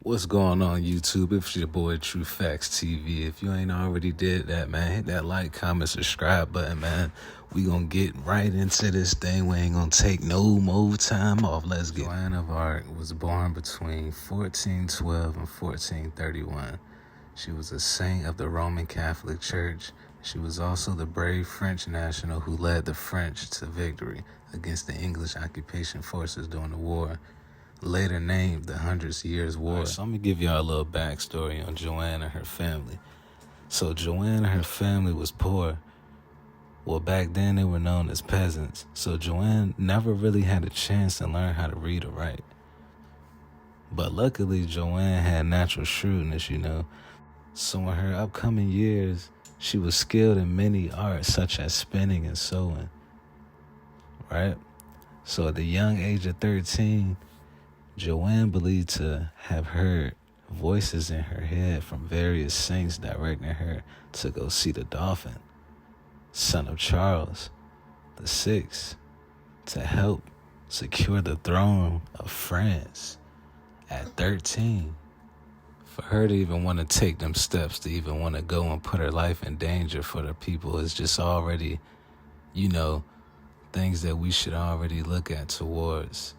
What's going on, YouTube? It's your boy truthfactstv. If you ain't already did that, man, hit that like, comment, subscribe button, man. We gonna get right into this thing. We ain't gonna take no more time off. Let's get. Joan of Arc was born between 1412 and 1431. She was a saint of the Roman Catholic Church. She was also the brave French national who led the French to victory against the English occupation forces during the war, later named the Hundred Years' War. Right, so I'm going to give y'all a little backstory on Joan and her family. So Joan and her family was poor. Well, back then they were known as peasants. So Joan never really had a chance to learn how to read or write. But luckily, Joan had natural shrewdness, So in her upcoming years, she was skilled in many arts such as spinning and sewing, right? So at the young age of 13, Joan believed to have heard voices in her head from various saints directing her to go see the Dauphin, son of Charles VI, to help secure the throne of France at 13. For her to even want to take them steps, to even want to go and put her life in danger for the people is just already, things that we should already look at towards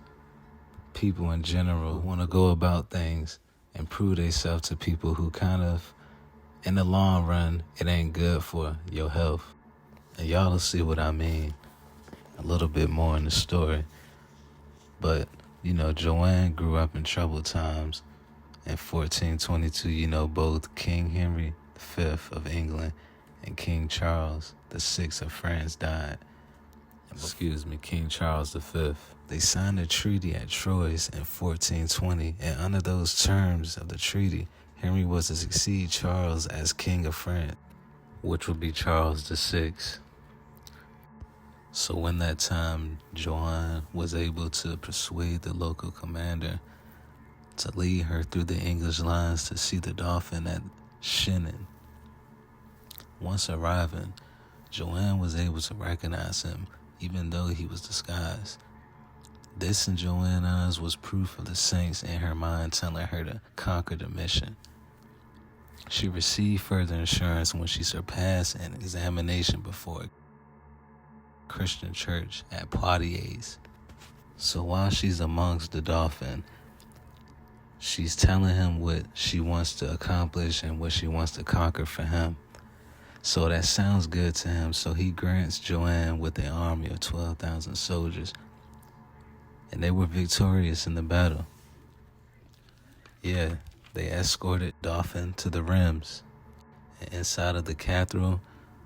people in general who want to go about things and prove themselves to people who kind of, in the long run, it ain't good for your health. And y'all will see what I mean a little bit more in the story. But, Joan grew up in troubled times. In 1422, both King Henry V of England and King Charles VI of France died. King Charles V. They signed a treaty at Troyes in 1420, and under those terms of the treaty, Henry was to succeed Charles as King of France, which would be Charles VI. So when that time, Joan was able to persuade the local commander to lead her through the English lines to see the Dauphin at Chinon. Once arriving, Joan was able to recognize him, even though he was disguised. This in Joan's eyes was proof of the saints in her mind telling her to conquer the mission. She received further assurance when she surpassed an examination before a Christian church at Poitiers. So while she's amongst the Dauphin, she's telling him what she wants to accomplish and what she wants to conquer for him. So that sounds good to him, so he grants Joan with an army of 12,000 soldiers. And they were victorious in the battle. Yeah, they escorted Dauphin to the Reims. And inside of the cathedral,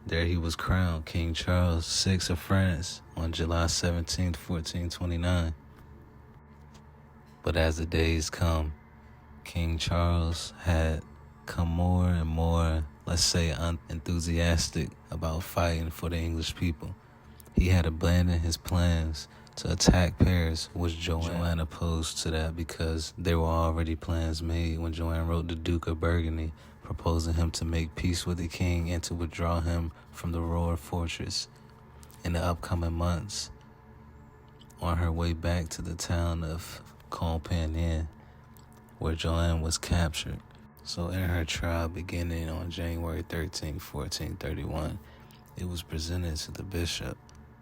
there he was crowned King Charles VI of France on July 17, 1429. But as the days come, King Charles had come more and more, let's say, unenthusiastic about fighting for the English people. He had abandoned his plans to attack Paris, which Joan opposed to that because there were already plans made when Joan wrote the Duke of Burgundy, proposing him to make peace with the king and to withdraw him from the Roer fortress in the upcoming months. On her way back to the town of Compiègne, where Joan was captured. So in her trial beginning on January 13, 1431, it was presented to the bishop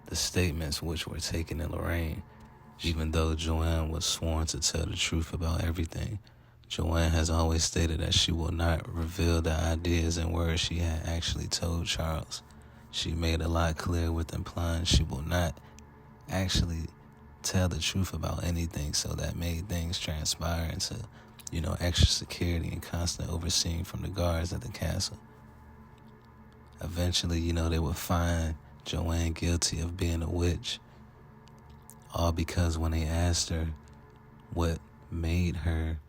the statements which were taken in Lorraine. Even though Joan was sworn to tell the truth about everything, Joan has always stated that she will not reveal the ideas and words she had actually told Charles. She made a lot clear with implying she will not actually tell the truth about anything, so that made things transpire into extra security and constant overseeing from the guards at the castle. Eventually, they would find Joan guilty of being a witch. All because when they asked her what made her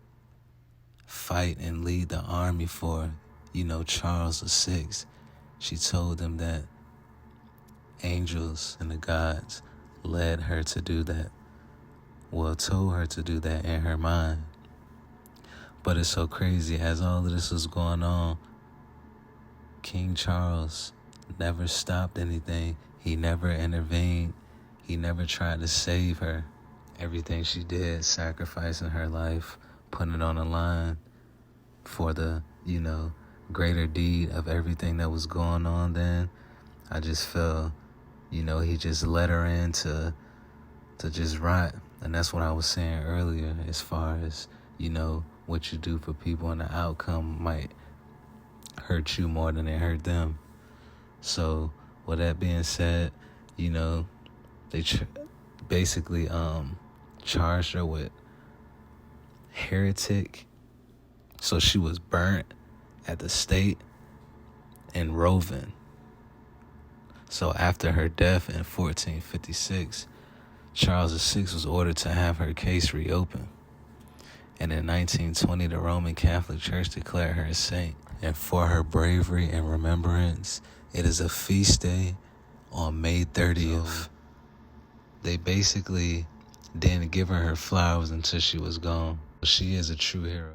fight and lead the army for, Charles VI, she told them that angels and the gods led her to do that. Well, told her to do that in her mind. But it's so crazy, as all of this was going on, King Charles never stopped anything. He never intervened. He never tried to save her. Everything she did, sacrificing her life, putting it on the line for the, greater deed of everything that was going on then. I just felt, he just let her in to just rot. And that's what I was saying earlier, as far as, what you do for people and the outcome might hurt you more than it hurt them. So with that being said, they basically charged her with heretic. So she was burnt at the stake in Rovin. So after her death in 1456, Charles VI was ordered to have her case reopened. And in 1920, the Roman Catholic Church declared her a saint. And for her bravery and remembrance, it is a feast day on May 30th. They basically didn't give her flowers until she was gone. She is a true hero.